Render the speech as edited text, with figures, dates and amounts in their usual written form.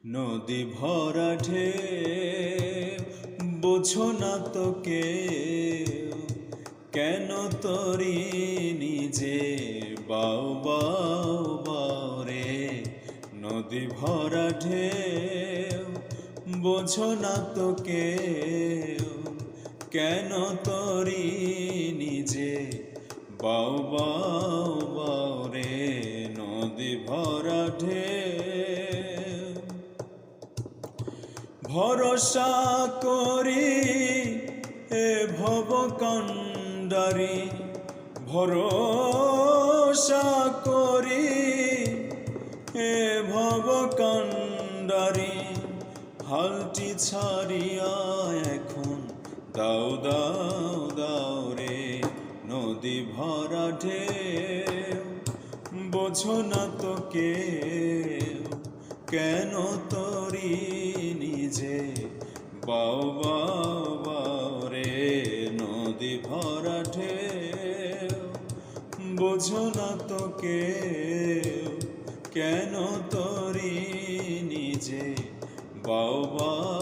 নদী ভরা ঢেউ বোঝো না তো কেউ, কেন তরি নিজে বাও বাও বাও রে। নদী ভরা ঢেউ বোঝো না তো কেউ, কেন তরি নিজে বাও বাও বাও রে। নদী ভরা ঢেউ ভরসা করি এ ভব কান্ডারি, ভরসা করি এ ভব কান্ডারি। হালটি ছাড়িয়া এখন দাও দাও দাও রে। নদী ভরা ঢেউ বোঝো না তো কেউ, কেন তরি নিজে বাও বাও বাও রে। নদী ভরা ঢেউ বোঝো না তো কেউ, কেন তরি নিজে বাও বাও